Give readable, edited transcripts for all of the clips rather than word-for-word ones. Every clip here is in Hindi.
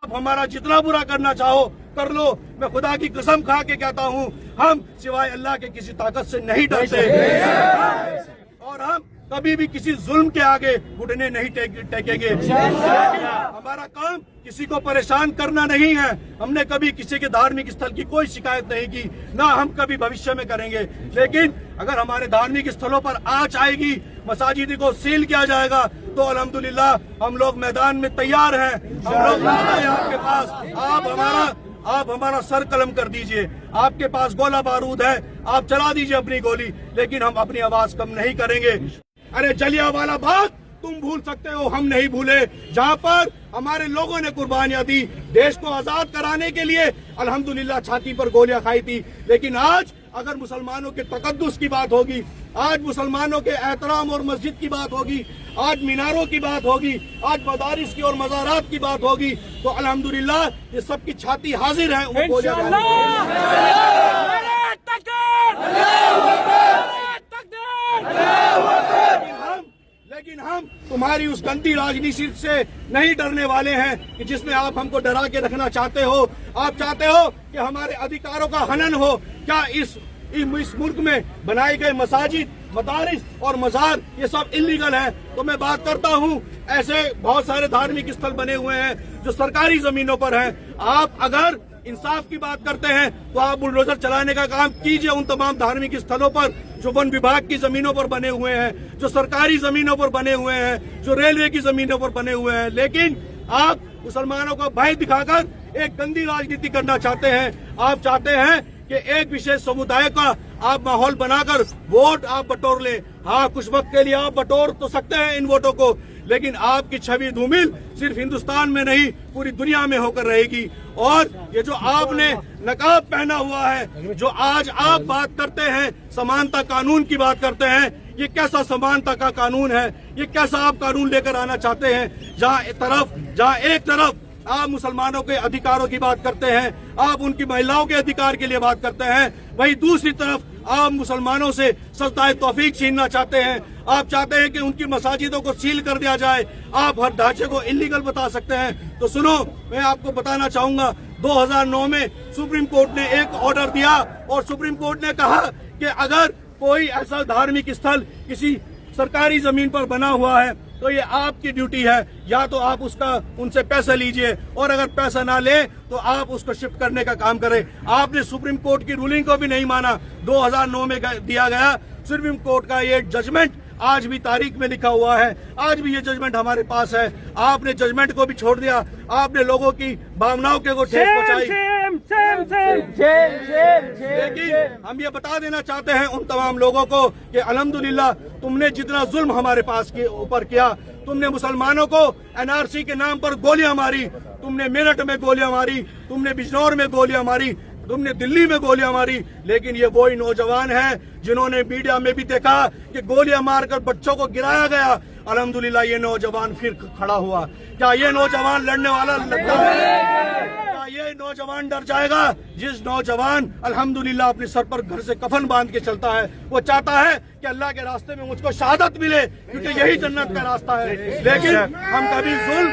आप हमारा जितना बुरा करना चाहो कर लो। मैं खुदा की कसम खा के कहता हूँ, हम सिवाय अल्लाह के किसी ताकत से नहीं डरते और हम कभी भी किसी जुल्म के आगे घुटने नहीं टेकेंगे। हमारा काम किसी को परेशान करना नहीं है। हमने कभी किसी के धार्मिक स्थल की कोई शिकायत नहीं की, ना हम कभी भविष्य में करेंगे। लेकिन अगर हमारे धार्मिक स्थलों पर आंच आएगी, मसाजिद को सील किया जाएगा, तो अल्हम्दुलिल्लाह हम लोग मैदान में तैयार हैं। हम लोग आपके पास आप हमारा सर कलम कर दीजिए। आपके पास गोला बारूद है, आप चला दीजिए अपनी गोली, लेकिन हम अपनी आवाज कम नहीं करेंगे। अरे जलियांवाला बाग तुम भूल सकते हो, हम नहीं भूले। जहाँ पर हमारे लोगों ने कुर्बानियां दी देश को आजाद कराने के लिए, अल्हम्दुलिल्लाह छाती पर गोलियां खाई थी। लेकिन आज अगर मुसलमानों के तकद्दुस की बात होगी, आज मुसलमानों के एहतराम और मस्जिद की बात होगी, आज मीनारों की बात होगी, आज मदारिस की और मज़ारात की बात होगी, तो अल्हम्दुलिल्लाह ये सबकी छाती हाजिर है। लेकिन हम तुम्हारी उस गंदी राजनीति से नहीं डरने वाले हैं कि जिसमें आप हमको डरा के रखना चाहते हो। आप चाहते हो कि हमारे अधिकारों का हनन हो। क्या इस मुल्क में बनाए गए मसाजिद, मदारिस और मजार ये सब इल्लीगल है? तो मैं बात करता हूँ, ऐसे बहुत सारे धार्मिक स्थल बने हुए हैं जो सरकारी जमीनों पर हैं। आप अगर इंसाफ की बात करते हैं तो आप बुलडोजर चलाने का काम कीजिए उन तमाम धार्मिक स्थलों पर जो वन विभाग की जमीनों पर बने हुए हैं, जो सरकारी जमीनों पर बने हुए हैं, जो रेलवे की जमीनों पर बने हुए हैं। लेकिन आप मुसलमानों को भय दिखाकर एक गंदी राजनीति करना चाहते हैं। आप चाहते हैं कि एक विशेष समुदाय का आप माहौल बनाकर वोट आप बटोर ले। हाँ, कुछ वक्त के लिए आप बटोर तो सकते हैं इन वोटों को, लेकिन आपकी छवि धूमिल सिर्फ हिंदुस्तान में नहीं पूरी दुनिया में होकर रहेगी। और ये जो आपने नकाब पहना हुआ है, जो आज आप बात करते हैं, समानता कानून की बात करते हैं, ये कैसा समानता का कानून है? ये कैसा आप कानून लेकर आना चाहते हैं? जहाँ एक तरफ आप मुसलमानों के अधिकारों की बात करते हैं, आप उनकी महिलाओं के अधिकार के लिए बात करते हैं, वहीं दूसरी तरफ आप मुसलमानों से सजदाए तौफीक छीनना चाहते हैं। आप चाहते हैं कि उनकी मसाजिदों को सील कर दिया जाए। आप हर ढांचे को इल्लीगल बता सकते हैं। तो सुनो, मैं आपको बताना चाहूंगा, 2009 में सुप्रीम कोर्ट ने एक ऑर्डर दिया और सुप्रीम कोर्ट ने कहा कि अगर कोई ऐसा धार्मिक स्थल किसी सरकारी जमीन पर बना हुआ है तो ये आपकी ड्यूटी है, या तो आप उनसे पैसा लीजिए, और अगर पैसा ना ले तो आप उसको शिफ्ट करने का काम करें। आपने सुप्रीम कोर्ट की रूलिंग को भी नहीं माना। 2009 में दिया गया सुप्रीम कोर्ट का ये जजमेंट आज भी तारीख में लिखा हुआ है, आज भी ये जजमेंट हमारे पास है। आपने जजमेंट को भी छोड़ दिया, आपने लोगों की भावनाओं को ठेस पहुंचाई। लेकिन हम ये बता देना चाहते हैं उन तमाम लोगों को कि अल्हम्दुलिल्लाह तुमने जितना जुल्म हमारे पास के ऊपर किया, तुमने मुसलमानों को एनआरसी के नाम पर गोलियां मारी, तुमने मेरठ में गोलियां मारी, तुमने बिजनौर में गोलियां मारी, तुमने दिल्ली में गोलियां मारी, लेकिन ये वही नौजवान हैं जिन्होंने मीडिया में भी देखा कि गोलियां मारकर बच्चों को गिराया गया। अल्हम्दुलिल्लाह ये नौजवान फिर खड़ा हुआ। क्या ये नौजवान लड़ने वाला लगता है? क्या ये नौजवान डर जाएगा? जिस नौजवान अल्हम्दुलिल्लाह अपने सर पर घर से कफन बांध के चलता है, वो चाहता है कि अल्लाह के रास्ते में मुझको शहादत मिले, क्योंकि यही जन्नत का रास्ता है। लेकिन हम कभी जुल्म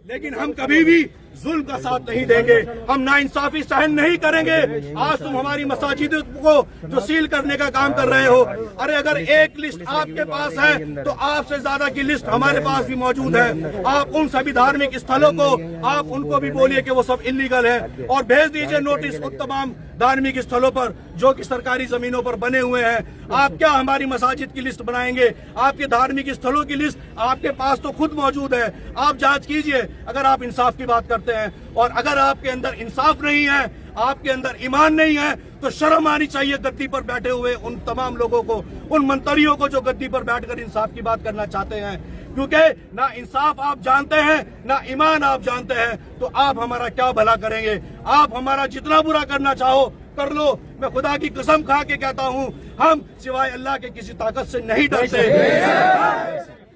लेकिन हम कभी भी जुल्म का साथ नहीं देंगे। हम नाइंसाफी सहन नहीं करेंगे। आज तुम हमारी मसाजिदों को जो सील करने का काम कर रहे हो, अरे अगर एक लिस्ट आपके पास है तो आपसे ज्यादा की लिस्ट हमारे पास भी मौजूद है। आप उन सभी धार्मिक स्थलों को आप उनको भी बोलिए कि वो सब इल्लीगल है, और भेज दीजिए नोटिस उन तमाम धार्मिक स्थलों पर जो कि सरकारी जमीनों पर बने हुए हैं। आप क्या हमारी मसाजिद की लिस्ट बनाएंगे? आपके धार्मिक स्थलों की लिस्ट आपके पास तो खुद मौजूद है। आप जांच कीजिए अगर आप इंसाफ की बात करते हैं। और अगर आपके अंदर इंसाफ नहीं है, आपके अंदर ईमान नहीं है, तो शर्म आनी चाहिए गद्दी पर बैठे हुए उन तमाम लोगों को, उन मंत्रियों को जो गद्दी पर बैठकर इंसाफ की बात करना चाहते हैं। क्योंकि ना इंसाफ आप जानते हैं, ना ईमान आप जानते हैं, तो आप हमारा क्या भला करेंगे? आप हमारा जितना बुरा करना चाहो कर लो। मैं खुदा की कसम खा के कहता हूँ, हम सिवाय अल्लाह के किसी ताकत से नहीं डरते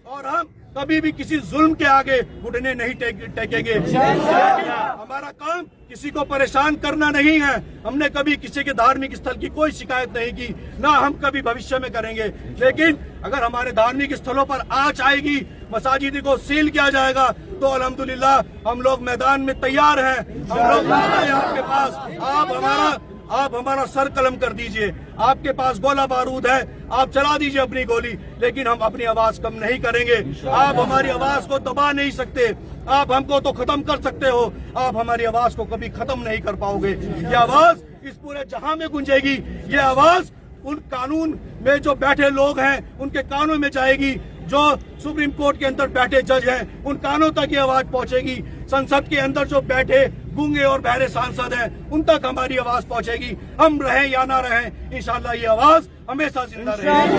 और हम कभी भी किसी जुल्म के आगे घुटने नहीं टेकेंगे। हमारा काम किसी को परेशान करना नहीं है। हमने कभी किसी के धार्मिक स्थल की कोई शिकायत नहीं की, ना हम कभी भविष्य में करेंगे। लेकिन अगर हमारे धार्मिक स्थलों पर आंच आएगी, मसाजिद को सील किया जाएगा, तो अल्हम्दुलिल्लाह हम लोग मैदान में तैयार हैं। हम लोग आपके पास, आप हमारा सर कलम कर दीजिए। आपके पास गोला बारूद है, आप चला दीजिए अपनी गोली, लेकिन हम अपनी आवाज कम नहीं करेंगे। आप हमारी आवाज को दबा नहीं सकते। आप हमको तो खत्म कर सकते हो, आप हमारी आवाज को कभी खत्म नहीं कर पाओगे। ये आवाज इस पूरे जहां में गूंजेगी। ये आवाज उन कानून में जो बैठे लोग हैं उनके कानों में जाएगी। जो सुप्रीम कोर्ट के अंदर बैठे जज हैं उन कानों तक ये आवाज पहुंचेगी। संसद के अंदर जो बैठे गूंगे और बहरे सांसद हैं उन तक हमारी आवाज पहुंचेगी। हम रहें या ना रहें, इंशाल्लाह ये आवाज हमेशा जिंदा रहेगी।